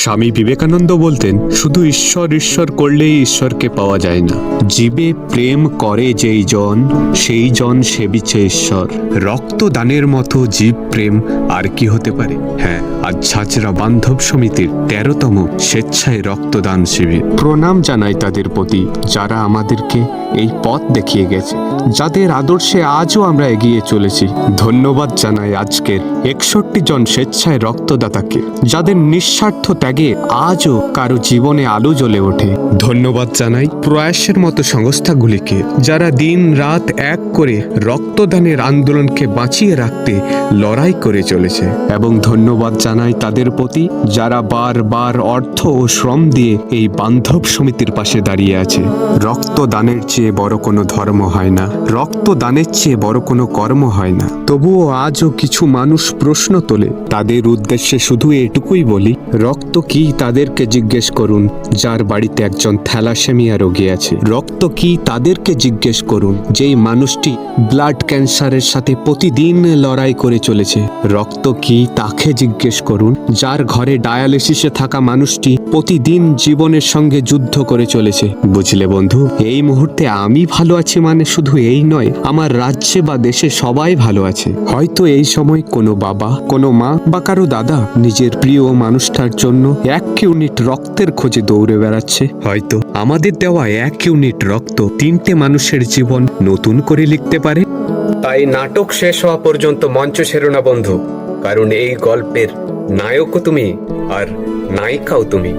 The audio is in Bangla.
স্বামী বিবেকানন্দ বলতেন, শুধু ঈশ্বর ঈশ্বর করলেই ঈশ্বরকে পাওয়া যায় না, জীবে প্রেম করে যেই জন, সেই জন সেবিছে ঈশ্বর। রক্তদানের মতো জীব প্রেম আর কি হতে পারে? হ্যাঁ, আজ ঝাঁঝরা বান্ধব সমিতির 13তম স্বেচ্ছায় রক্তদান শিবির। প্রণাম জানাই তাদের প্রতি যারা আমাদেরকে এই পথ দেখিয়ে গেছে, যাদের আদর্শে আজও আমরা এগিয়ে চলেছি। ধন্যবাদ জানাই আজকের 61 জন স্বেচ্ছায় রক্তদাতাকে, যাদের নিঃস্বার্থ ত্যাগে আজও কারো জীবনে আলো জ্বলে ওঠে। ধন্যবাদ জানাই প্রয়াসের মতো সংস্থাগুলিকে, যারা দিন রাত এক করে রক্তদানের আন্দোলনকে বাঁচিয়ে রাখতে লড়াই করে চলেছে। এবং ধন্যবাদ জানাই তাদের প্রতি যারা বারবার অর্থ ও শ্রম দিয়ে এই বান্ধব সমিতির পাশে দাঁড়িয়ে আছে। রক্তদানের চেয়ে বড় কোনো ধর্ম হয় না, রক্তদানের চেয়ে বড় কোনো কর্ম হয় না। তবুও আজও কিছু মানুষ প্রশ্ন তোলে, তাদের উদ্দেশ্যে শুধু এটুকুই বলি, রক্ত কি তাদেরকে জিজ্ঞেস করুন যার বাড়িতে একজন থ্যালাসেমিয়া রোগী আছে। রক্ত কি তাদেরকে জিজ্ঞেস করুন যেই মানুষটি ব্লাড ক্যান্সারের সাথে প্রতিদিন লড়াই করে চলেছে। রক্ত কি তাকে জিজ্ঞেস করুন যার ঘরে ডায়ালিসিসে থাকা মানুষটি প্রতিদিন জীবনের সঙ্গে যুদ্ধ করে চলেছে। বুঝলে বন্ধু, এই মুহূর্তে আমি ভালো আছি মানে শুধু এই নয়, আমার রাজ্যে বা দেশে সবাই ভালো আছে। হয়তো এই সময় কোনো বাবা, কোনো মা বা কারো দাদা নিজের প্রিয় মানুষটার জন্য 1 ইউনিট রক্তের খোঁজে দৌড়ে বেড়াচ্ছে। হয়তো আমাদের দেওয়া 1 ইউনিট রক্ত 3টে মানুষের জীবন নতুন করে লিখতে পারে। তাই নাটক শেষ হওয়া পর্যন্ত মঞ্চ ছেড়ো না বন্ধু, কারণ এই গল্পের নায়কও তুমি আর নায়িকাও তুমি।